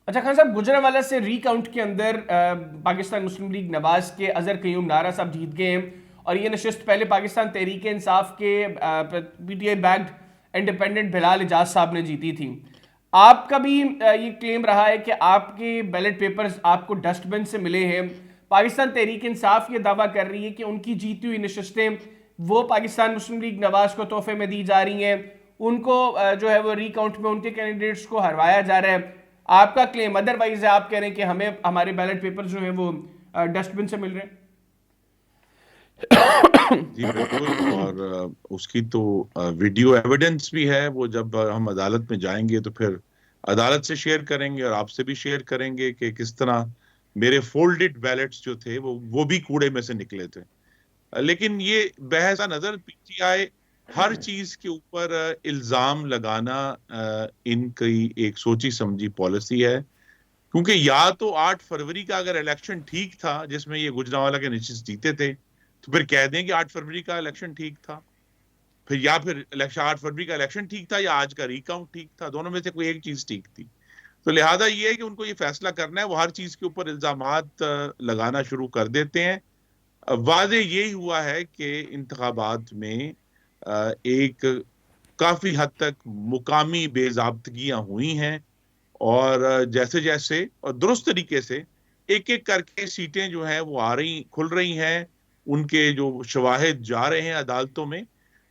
اچھا خان صاحب، گجرانوالہ سے ری کاؤنٹ کے اندر پاکستان مسلم لیگ نواز کے اظہر قیوم نارا صاحب جیت گئے ہیں، اور یہ نشست پہلے پاکستان تحریک انصاف کے P T I backed independent Bilal Ijaz صاحب نے جیتی تھی۔ آپ کا بھی یہ کلیم رہا ہے کہ آپ کے بیلٹ پیپرز آپ کو ڈسٹ بن سے ملے ہیں۔ پاکستان تحریک انصاف یہ دعویٰ کر رہی ہے کہ ان کی جیتی ہوئی نشستیں وہ پاکستان مسلم لیگ نواز کو تحفے میں دی جا رہی ہیں، ان کو جو ہے وہ ری کاؤنٹ میں ان کے کینڈیڈیٹس کو ہروایا جا رہا ہے۔ آپ کا کلیم ادروائز ہے، آپ کہہ رہے ہیں کہ ہمیں ہمارے بیلٹ پیپر جو ہیں وہ ڈسٹ بن سے مل رہے ہیں۔ جی بالکل، اور اس کی تو ویڈیو ایویڈنس بھی ہے، وہ جب ہم عدالت میں جائیں گے تو پھر عدالت سے شیئر کریں گے اور آپ سے بھی شیئر کریں گے کہ کس طرح میرے فولڈڈ بیلٹس جو تھے وہ بھی کوڑے میں سے نکلے تھے۔ لیکن یہ بحث نظر پی ٹی آئی ہر چیز کے اوپر الزام لگانا ان کی ایک سوچی سمجھی پالیسی ہے، کیونکہ یا تو 8 فروری کا اگر الیکشن ٹھیک تھا جس میں یہ گوجرانوالہ کے نشست جیتے تھے تو پھر کہہ دیں کہ 8 فروری کا الیکشن ٹھیک تھا، پھر یا پھر 8 فروری کا الیکشن ٹھیک تھا یا آج کا ریکاؤنٹ ٹھیک تھا، دونوں میں سے کوئی ایک چیز ٹھیک تھی۔ تو لہٰذا یہ ہے کہ ان کو یہ فیصلہ کرنا ہے، وہ ہر چیز کے اوپر الزامات لگانا شروع کر دیتے ہیں۔ واضح یہی ہوا ہے کہ انتخابات میں ایک کافی حد تک مقامی بے ضابطگیاں ہوئی ہیں، اور جیسے جیسے اور درست طریقے سے ایک ایک کر کے سیٹیں جو ہیں وہ کھل رہی ہیں، ان کے جو شواہد جا رہے ہیں عدالتوں میں،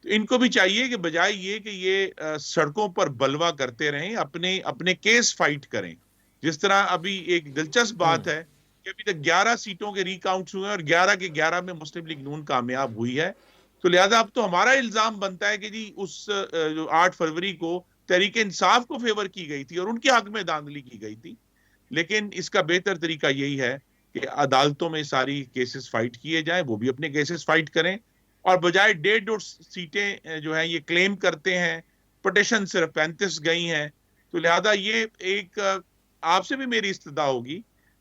تو ان کو بھی چاہیے کہ بجائے یہ کہ یہ سڑکوں پر بلوا کرتے رہیں، اپنے اپنے کیس فائٹ کریں۔ جس طرح ابھی ایک دلچسپ بات ہے کہ ابھی تک 11 سیٹوں کے ریکاؤنٹس ہوئے ہیں اور 11 کے 11 میں مسلم لیگ نون کامیاب ہوئی ہے۔ تو لہذا اب تو ہمارا الزام بنتا ہے کہ جی اس جو 8 فروری کو تحریک انصاف کو فیور کی گئی تھی اور ان کے حق میں دھاندلی کی گئی تھی، لیکن اس کا بہتر طریقہ یہی ہے کہ عدالتوں میں ساری کیسز فائٹ کیے جائیں، وہ بھی اپنے کیسز فائٹ کریں، اور بجائے 1.5 سیٹیں جو ہیں یہ کلیم کرتے ہیں، پٹیشن صرف 35 گئی ہیں۔ تو لہذا یہ ایک آپ سے بھی میری استدعا ہوگی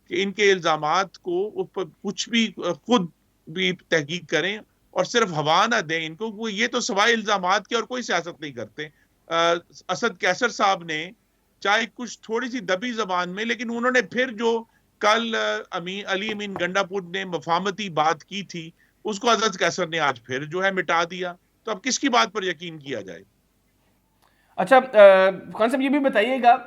کہ ان کے الزامات کو کچھ بھی خود بھی تحقیق کریں اور صرف ہوا نہ دیں ان کو، وہ یہ تو سوائے الزامات کے اور کوئی سیاست نہیں کرتے۔ اسد کیسر صاحب نے چاہے کچھ تھوڑی سی دبی زبان میں، لیکن انہوں نے پھر جو کل علی امین گنڈا پور نے مفاہمتی بات کی تھی اس کو حضرت کیسر نے آج پھر جو ہے مٹا دیا، تو اب کس کی بات پر یقین کیا جائے؟ اچھا خان صاحب، یہ بھی بتائیے گا،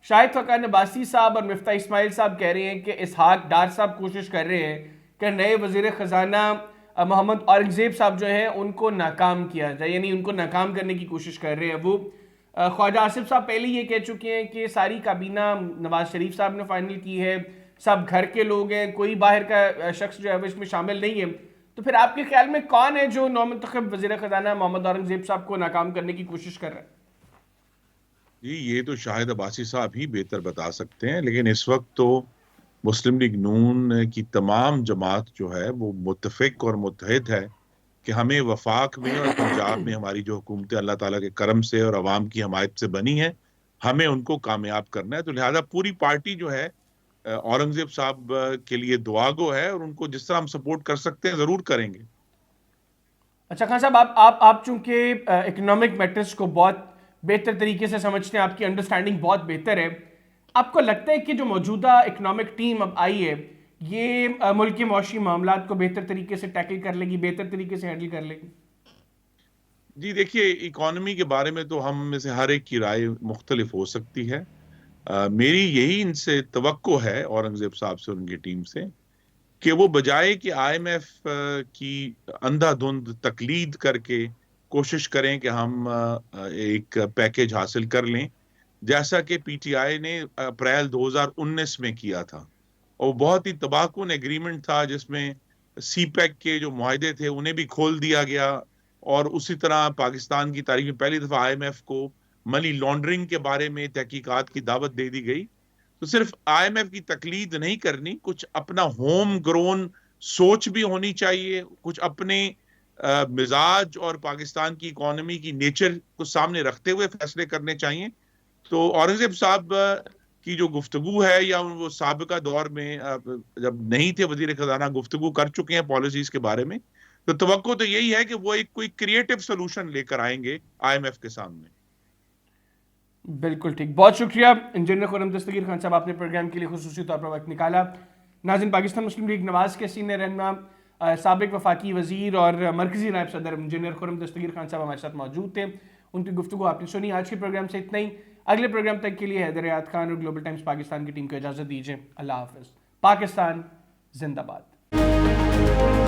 شاہد فقار عباسی صاحب اور مفتاح اسماعیل صاحب کہہ رہے ہیں کہ اسحاق ڈار صاحب کوشش کر رہے ہیں کہ نئے وزیر خزانہ محمد اورنگزیب صاحب جو ہیں ان کو ناکام کیا جائے، یعنی ان کو ناکام کرنے کی کوشش کر رہے ہیں وہ۔ خواجہ آصف صاحب پہلے یہ کہہ چکے ہیں کہ ساری کابینہ نواز شریف صاحب نے فائنل کی ہے، سب گھر کے لوگ ہیں، کوئی باہر کا شخص جو ہے وہ اس میں شامل نہیں ہے۔ تو پھر آپ کے خیال میں کون ہے جو نومنتخب وزیر خزانہ محمد اورنگزیب صاحب کو ناکام کرنے کی کوشش کر رہا ہے؟ جی یہ تو شاہد عباسی صاحب ہی بہتر بتا سکتے ہیں، لیکن اس وقت تو مسلم لیگ نون کی تمام جماعت جو ہے وہ متفق اور متحد ہے کہ ہمیں وفاق میں اور پنجاب میں ہماری جو حکومتیں اللہ تعالیٰ کے کرم سے اور عوام کی حمایت سے بنی ہیں، ہمیں ان کو کامیاب کرنا ہے۔ تو لہذا پوری پارٹی جو ہے اورنگزیب صاحب کے لیے دعا گو ہے، اور ان کو جس طرح ہم سپورٹ کر سکتے ہیں ضرور کریں گے۔ اچھا خان صاحب، آپ چونکہ اکنامک میٹرز کو بہت بہتر طریقے سے سمجھتے ہیں، آپ کی انڈرسٹینڈنگ بہت بہتر ہے، آپ کو لگتا ہے کہ جو موجودہ اکنامک ٹیم اب آئی ہے یہ ملک کے معاشی معاملات کو بہتر طریقے سے ٹیکل کر لے گی، بہتر طریقے سے ہینڈل کر لے گی؟ جی دیکھیے، اکانومی کے بارے میں تو ہم میں سے ہر ایک کی رائے مختلف ہو سکتی ہے۔ میری یہی ان سے توقع ہے، اورنگزیب صاحب سے اور ان کی ٹیم سے، کہ وہ بجائے کہ آئی ایم ایف کی اندھا دھند تقلید کر کے کوشش کریں کہ ہم ایک پیکج حاصل کر لیں، جیسا کہ پی ٹی آئی نے اپریل 2019 میں کیا تھا، اور بہت ہی تباہ کن ایگریمنٹ تھا جس میں سی پیک کے جو معاہدے تھے انہیں بھی کھول دیا گیا، اور اسی طرح پاکستان کی تاریخ میں پہلی دفعہ آئی ایم ایف کو منی لانڈرنگ کے بارے میں تحقیقات کی دعوت دے دی گئی۔ تو صرف آئی ایم ایف کی تقلید نہیں کرنی، کچھ اپنا ہوم گرون سوچ بھی ہونی چاہیے، کچھ اپنے مزاج اور پاکستان کی اکانومی کی نیچر کو سامنے رکھتے ہوئے فیصلے کرنے چاہیے۔ تو اورنگزیب صاحب کی جو گفتگو ہے، یا وہ سابقہ دور میں جب نہیں تھے وزیر خزانہ گفتگو کر چکے ہیں پالیسیز کے بارے میں، تو توقع تو یہی ہے کہ وہ ایک کوئی کریٹو سولوشن لے کر آئیں گے آئی ایم ایف کے سامنے۔ بالکل ٹھیک, بہت شکریہ انجینئر خرم دستگیر خان صاحب, آپ نے پروگرام کے لیے خصوصی طور پر وقت نکالا. ناظرین, پاکستان مسلم لیگ نواز کے سینئر رہنما, سابق وفاقی وزیر اور مرکزی نائب صدر انجینئر خرم دستگیر خان صاحب ہمارے ساتھ موجود تھے. ان کی گفتگو آپ نے سنی. آج کے پروگرام سے اتنا ہی. اگلے پروگرام تک کے لیے حیدر ریاض خان اور گلوبل ٹائمز پاکستان کی ٹیم کو اجازت دیجیے. اللہ حافظ. پاکستان زندہ باد.